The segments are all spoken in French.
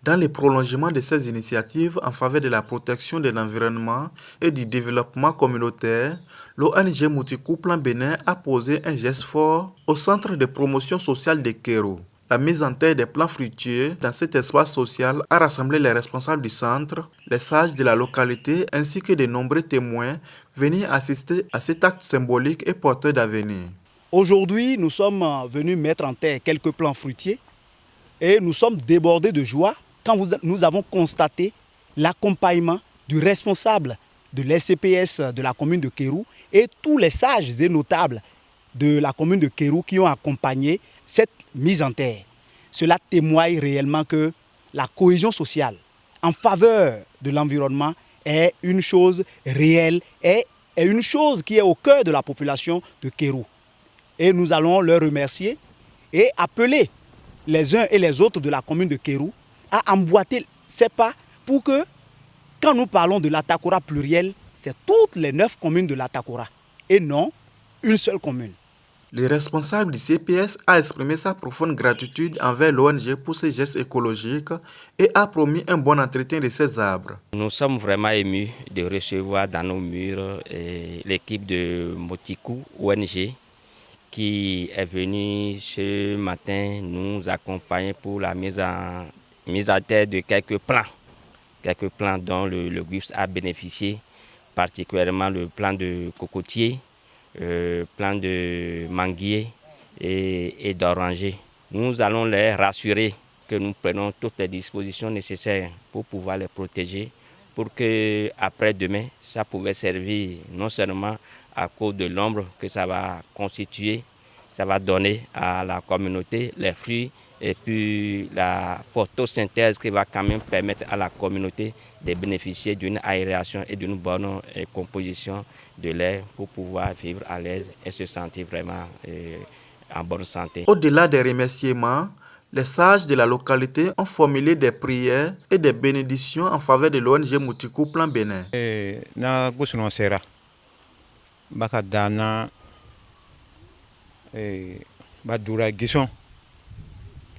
Dans le prolongement de ces initiatives en faveur de la protection de l'environnement et du développement communautaire, l'ONG Moutikou Plan Bénin a posé un geste fort au centre de promotion sociale de Kéro. La mise en terre des plants fruitiers dans cet espace social a rassemblé les responsables du centre, les sages de la localité ainsi que de nombreux témoins venus assister à cet acte symbolique et porteur d'avenir. Aujourd'hui, nous sommes venus mettre en terre quelques plants fruitiers et nous sommes débordés de joie quand nous avons constaté l'accompagnement du responsable de l'SCPS de la commune de Kéro et tous les sages et notables de la commune de Kéro qui ont accompagné cette mise en terre. Cela témoigne réellement que la cohésion sociale en faveur de l'environnement est une chose réelle et est une chose qui est au cœur de la population de Kéro. Et nous allons leur remercier et appeler les uns et les autres de la commune de Kéro à emboîter ces pas pour que, quand nous parlons de l'Atakora pluriel, c'est toutes les 9 communes de l'Atakora et non une seule commune. Le responsable du CPS a exprimé sa profonde gratitude envers l'ONG pour ses gestes écologiques et a promis un bon entretien de ses arbres. Nous sommes vraiment émus de recevoir dans nos murs l'équipe de Moutikou ONG qui est venue ce matin nous accompagner pour la mise à terre de quelques plants dont le GUIPS a bénéficié, particulièrement le plant de cocotier, plant de manguier et d'oranger. Nous allons les rassurer que nous prenons toutes les dispositions nécessaires pour pouvoir les protéger, pour que après demain, ça pouvait servir non seulement à cause de l'ombre que ça va constituer, ça va donner à la communauté les fruits et puis la photosynthèse qui va quand même permettre à la communauté de bénéficier d'une aération et d'une bonne composition de l'air pour pouvoir vivre à l'aise et se sentir vraiment en bonne santé. Au-delà des remerciements, les sages de la localité ont formulé des prières et des bénédictions en faveur de l'ONG Moutikou Plan Bénin. Na gusuno sera baka dana badura gison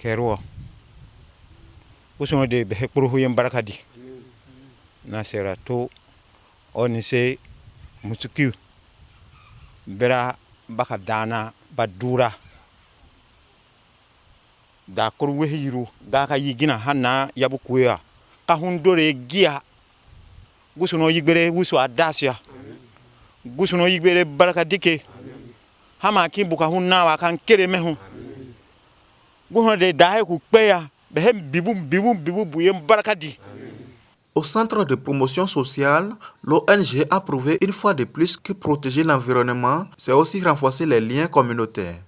Kéro gusuno de be kuru yem barakadi na sera to onise Moutikou bera baka dana badura da kuru wehiru da ka yigina hana yabu kuya ka hundore gia gusuno yigbere wusu adasia gusuno yigbere barakadike hama ki buka hunna wa kan kere mehu gusuno de dae ku peya behem bibu buyem barakadi. Au centre de promotion sociale, l'ONG a prouvé une fois de plus que protéger l'environnement, c'est aussi renforcer les liens communautaires.